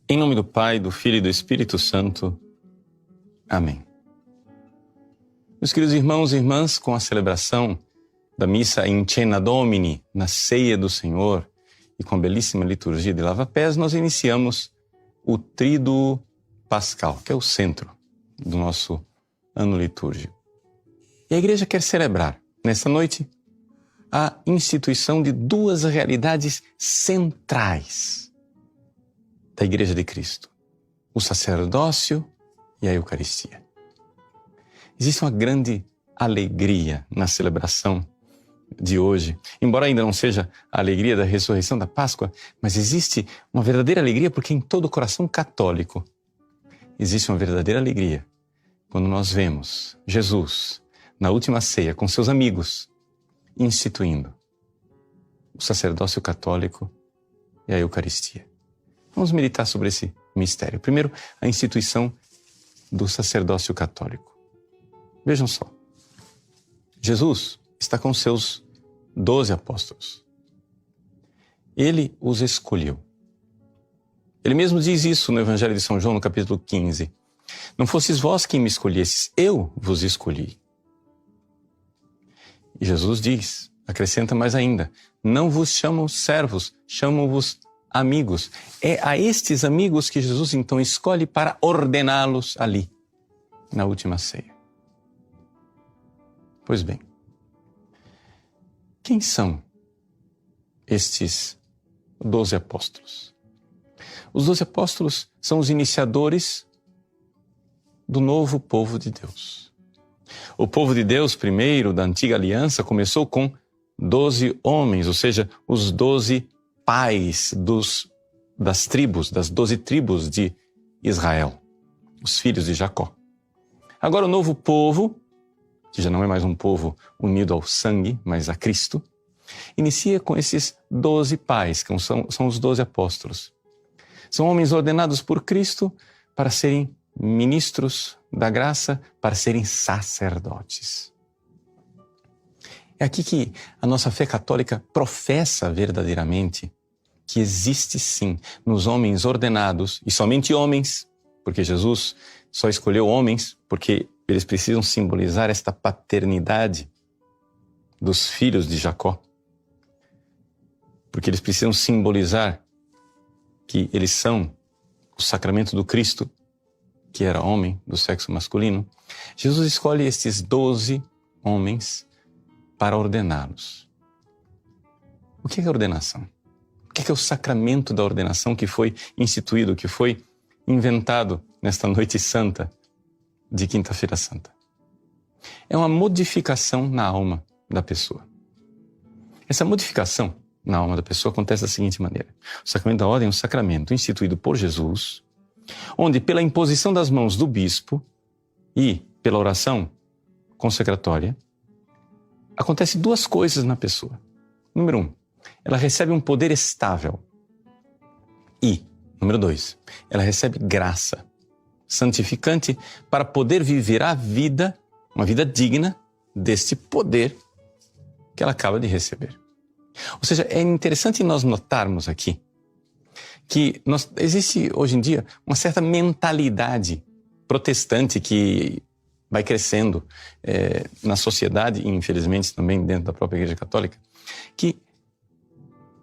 Em nome do Pai, do Filho e do Espírito Santo. Amém. Meus queridos irmãos e irmãs, com a celebração da missa in Cena Domini, na ceia do Senhor, e com a belíssima liturgia de lava-pés, nós iniciamos o Tríduo Pascal, que é o centro do nosso ano litúrgico. E a Igreja quer celebrar, nesta noite, a instituição de duas realidades centrais da Igreja de Cristo: o sacerdócio e a Eucaristia. Existe uma grande alegria na celebração de hoje, embora ainda não seja a alegria da ressurreição da Páscoa, mas existe uma verdadeira alegria porque em todo o coração católico existe uma verdadeira alegria quando nós vemos Jesus na última ceia com seus amigos instituindo o sacerdócio católico e a Eucaristia. Vamos meditar sobre esse mistério. Primeiro, a instituição do sacerdócio católico. Vejam só. Jesus está com seus 12 apóstolos. Ele os escolheu. Ele mesmo diz isso no Evangelho de São João, no capítulo 15. Não fosseis vós quem me escolhesses, eu vos escolhi. E Jesus diz, acrescenta mais ainda, não vos chamo servos, chamo-vos amigos. É a estes amigos que Jesus então escolhe para ordená-los ali, na última ceia. Pois bem, quem são estes 12 apóstolos? Os 12 apóstolos são os iniciadores do novo povo de Deus. O povo de Deus, primeiro, da antiga aliança, começou com 12 homens, ou seja, os 12 pais das 12 tribos de Israel, os filhos de Jacó. Agora o novo povo, que já não é mais um povo unido ao sangue, mas a Cristo, inicia com esses 12 pais, que são os 12 apóstolos. São homens ordenados por Cristo para serem ministros da graça, para serem sacerdotes. É aqui que a nossa fé católica professa verdadeiramente que existe sim nos homens ordenados, e somente homens, porque Jesus só escolheu homens, porque eles precisam simbolizar esta paternidade dos filhos de Jacó. Porque eles precisam simbolizar que eles são o sacramento do Cristo, que era homem do sexo masculino. Jesus escolhe estes 12 homens para ordená-los. O que é a ordenação? O que é o sacramento da ordenação que foi instituído, que foi inventado nesta noite santa de Quinta-feira Santa? É uma modificação na alma da pessoa. Essa modificação na alma da pessoa acontece da seguinte maneira. O sacramento da ordem é um sacramento instituído por Jesus, onde pela imposição das mãos do bispo e pela oração consecratória, acontece duas coisas na pessoa. Número 1, ela recebe um poder estável. E, número 2, ela recebe graça santificante para poder viver a vida, uma vida digna deste poder que ela acaba de receber. Ou seja, é interessante nós notarmos aqui que existe hoje em dia uma certa mentalidade protestante que vai crescendo na sociedade e infelizmente também dentro da própria Igreja Católica, que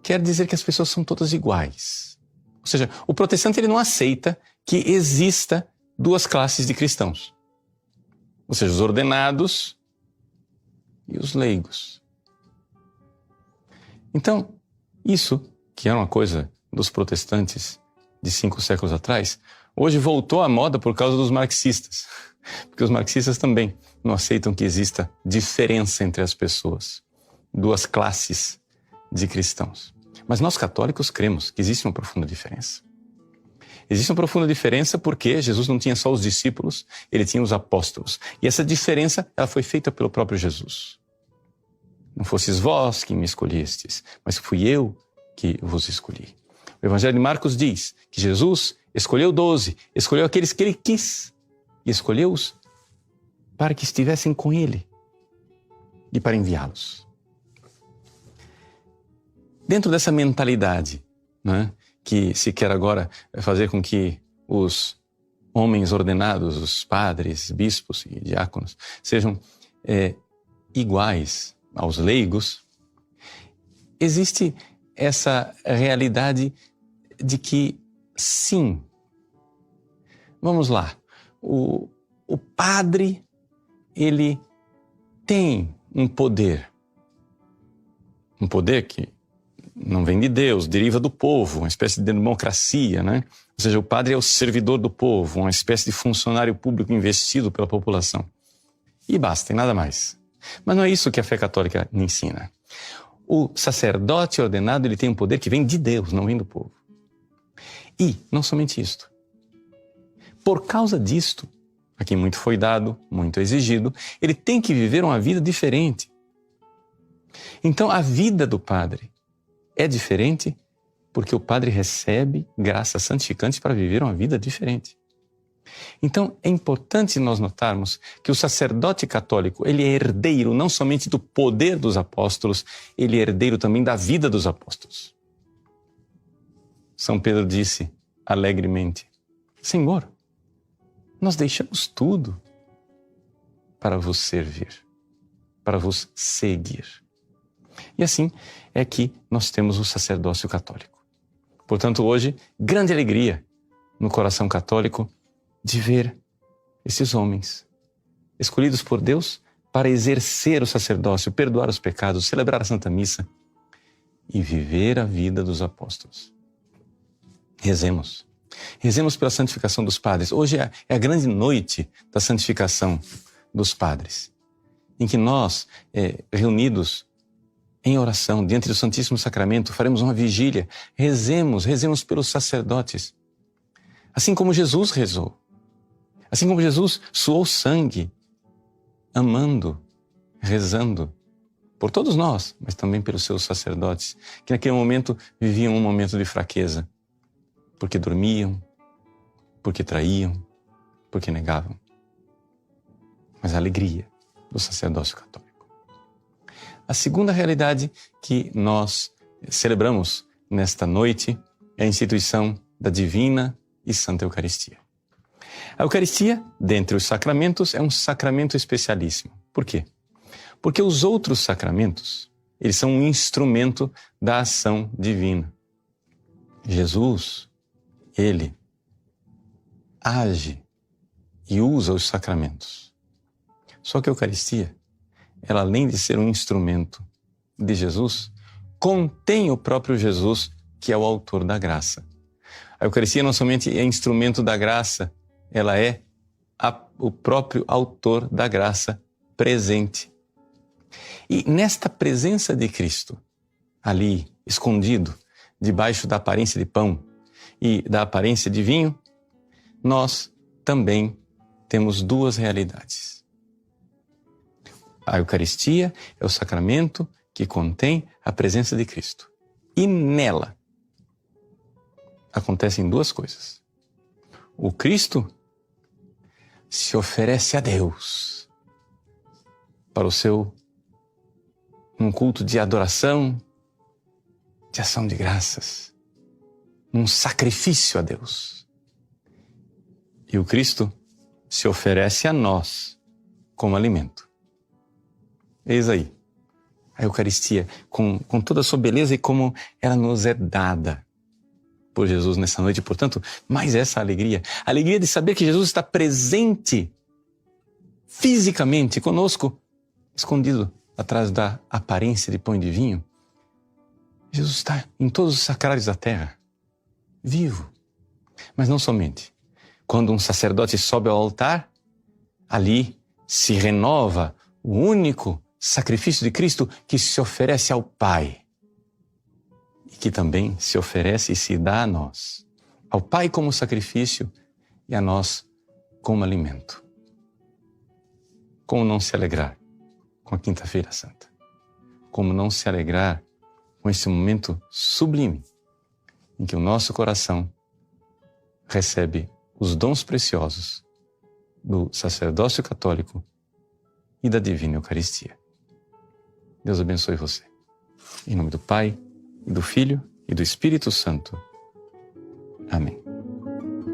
quer dizer que as pessoas são todas iguais. Ou seja, o protestante ele não aceita que exista duas classes de cristãos. Ou seja, os ordenados e os leigos. Então, isso, que era uma coisa dos protestantes de 5 séculos atrás, hoje voltou à moda por causa dos marxistas. Porque os marxistas também não aceitam que exista diferença entre as pessoas. Duas classes de cristãos. Mas nós católicos cremos que existe uma profunda diferença. Existe uma profunda diferença porque Jesus não tinha só os discípulos, ele tinha os apóstolos. E essa diferença ela foi feita pelo próprio Jesus. Não fosseis vós que me escolhestes, mas fui eu que vos escolhi. O Evangelho de Marcos diz que Jesus escolheu 12, escolheu aqueles que ele quis e escolheu-os para que estivessem com ele e para enviá-los. Dentro dessa mentalidade, né, que se quer agora fazer com que os homens ordenados, os padres, bispos e diáconos, sejam iguais aos leigos, existe essa realidade de que, sim, vamos lá, o padre, ele tem um poder que não vem de Deus, deriva do povo, uma espécie de democracia, né? Ou seja, o padre é o servidor do povo, uma espécie de funcionário público investido pela população. E basta, e nada mais. Mas não é isso que a fé católica ensina. O sacerdote ordenado, ele tem um poder que vem de Deus, não vem do povo. E, não somente isto. Por causa disto, a quem muito foi dado, muito exigido, ele tem que viver uma vida diferente. Então, a vida do padre é diferente porque o padre recebe graça santificante para viver uma vida diferente. Então, é importante nós notarmos que o sacerdote católico, ele é herdeiro não somente do poder dos apóstolos, ele é herdeiro também da vida dos apóstolos. São Pedro disse alegremente: Senhor, nós deixamos tudo para vos servir, para vos seguir. E assim é que nós temos o sacerdócio católico. Portanto, hoje, grande alegria no coração católico de ver esses homens escolhidos por Deus para exercer o sacerdócio, perdoar os pecados, celebrar a Santa Missa e viver a vida dos apóstolos. Rezemos. Rezemos pela santificação dos padres. Hoje é a grande noite da santificação dos padres, em que nós, reunidos em oração, diante do Santíssimo Sacramento, faremos uma vigília. Rezemos pelos sacerdotes. Assim como Jesus rezou. Assim como Jesus suou sangue, amando, rezando, por todos nós, mas também pelos seus sacerdotes, que naquele momento viviam um momento de fraqueza, porque dormiam, porque traíam, porque negavam. Mas a alegria do sacerdócio católico. A segunda realidade que nós celebramos nesta noite é a instituição da Divina e Santa Eucaristia. A Eucaristia, dentre os sacramentos, é um sacramento especialíssimo. Por quê? Porque os outros sacramentos, eles são um instrumento da ação divina. Jesus, ele age e usa os sacramentos. Só que a Eucaristia, ela além de ser um instrumento de Jesus, contém o próprio Jesus, que é o autor da graça. A Eucaristia não somente é instrumento da graça, ela é o próprio autor da graça presente. E nesta presença de Cristo, ali, escondido, debaixo da aparência de pão e da aparência de vinho, nós também temos duas realidades. A Eucaristia é o sacramento que contém a presença de Cristo. E nela acontecem duas coisas. O Cristo se oferece a Deus para num culto de adoração, de ação de graças, num sacrifício a Deus. E o Cristo se oferece a nós como alimento. Eis aí a Eucaristia, com toda a sua beleza e como ela nos é dada por Jesus nessa noite. E, portanto, mais essa alegria. A alegria de saber que Jesus está presente fisicamente conosco, escondido atrás da aparência de pão e de vinho. Jesus está em todos os sacrários da terra, vivo. Mas não somente. Quando um sacerdote sobe ao altar, ali se renova o único sacrifício de Cristo que se oferece ao Pai e que também se oferece e se dá a nós. Ao Pai como sacrifício e a nós como alimento. Como não se alegrar com a Quinta-feira Santa? Como não se alegrar com esse momento sublime em que o nosso coração recebe os dons preciosos do sacerdócio católico e da Divina Eucaristia. Deus abençoe você. Em nome do Pai, e do Filho e do Espírito Santo.